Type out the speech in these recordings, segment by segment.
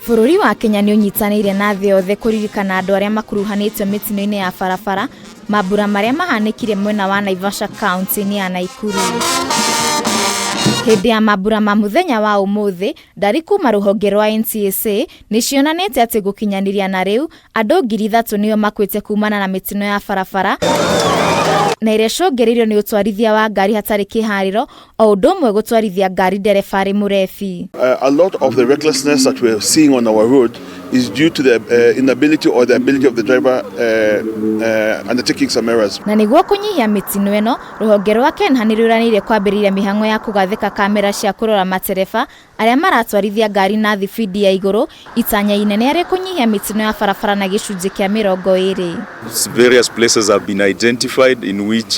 Bũrũri wa Kenya nĩ ũnyitanĩire na thĩ yothe kũririkana andũ arĩa makuruhanĩtio mĩtino-inĩ ya barabara mambura marĩa mahanĩkire mwena wa Naivasha County-inĩ ya Nakuru. Hĩndĩ ya mambura ma mũthenya wa ũmũthĩ, ndari kuma rũhonge rwa NTSA nĩcionanĩte atĩ gũkinyanĩria na rĩu andũ 3,000 nĩo makuĩte kumana na mĩtino ya barabara na ĩrĩa icũngĩrĩirio nĩ ũtwarithia wa ngari hatarĩ kĩharĩro o ũndũ ũmwe gũtwarithia ngari ndereba arĩ mũrebi. A lot of the recklessness that we're seeing on our road is due to the inability or the ability of the driver undertaking some errors. Na nĩguo kũnyihia mĩtino ĩno, rũhonge rwa KENHA nĩrũranĩire kwambĩrĩria mĩhang'o ya kũgathĩka kamera cia kũrora matereba arĩa maratwarithia ngari na thibindi ya igũrũ, itanya inene arĩ kũnyihia mĩtino ya barabara na gĩcunjĩ kĩa 20. Various places have been identified in which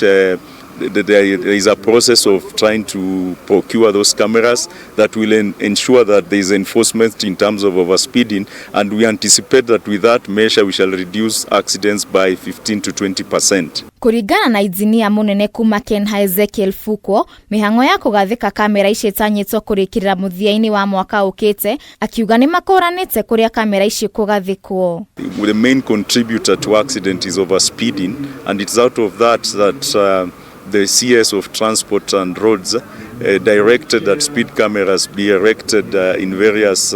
there is a process of trying to procure those cameras that will ensure that there is enforcement in terms of overspeeding, and we anticipate that with that measure we shall reduce accidents by 15 to 20%. Kũringana na injinia mũnene kuma KENHA Ezekiel Fukwo, mĩhang'o ya kũgathĩka kamera ici ĩtanyĩtwo kũrĩkĩrĩra mũthia-inĩ wa mwaka ũkĩte, akiuga nĩ makũranĩte kũrĩa kamera ici kũgathĩkwo. The main contributor to accident is overspeeding, and it's out of that the CS of Transport and Roads directed that speed cameras be erected in various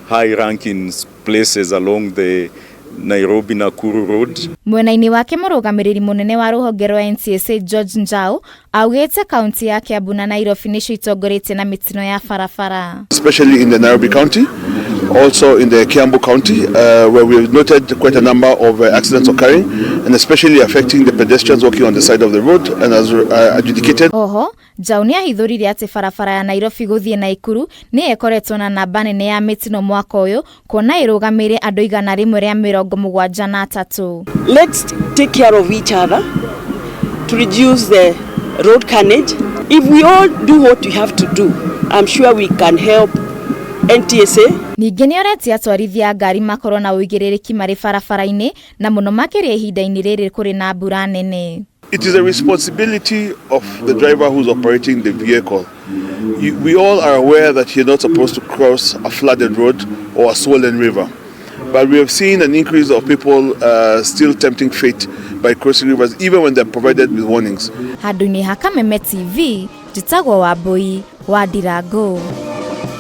high-ranking places along the Nairobi-Nakuru Road. Mwena-inĩ wake mũrũgamĩrĩri mũnene wa rũhonge rwa NTSA George Njau augĩte kaunti ya Kiambu na Nairobi nĩcio itongoretie na mĩtino ya barabara. Especially in the Nairobi County, also in the Kiambu County, where we have noted quite a number of accidents occurring, and especially affecting the pedestrians walking on the side of the road, and as adjudicated. Oho, Njau nĩ ahithũririe atĩ barabara ya Nairobi gũthiĩ Nakuru nĩ ĩkoretwo na namba nene ya mĩtino mwaka ũyũ, kuona ĩrũgamĩrĩire andũ 173. Let's take care of each other to reduce the road carnage. If we all do what we have to do, I'm sure we can help NTSA. Ningĩ nĩ oretie atwarithia ngari makorwo na ũigĩrĩrĩki marĩ barabara-inĩ na mũno makĩria ihinda-inĩ rĩrĩ kũrĩ na mbura nene. It is a responsibility of the driver who's operating the vehicle. We all are aware that you're not supposed to cross a flooded road or a swollen river. But we have seen an increase of people still tempting fate by crossing rivers even when they're provided with warnings. Handũ-inĩ ha Kameme TV, njĩtagwo Wambui wa Ndirango.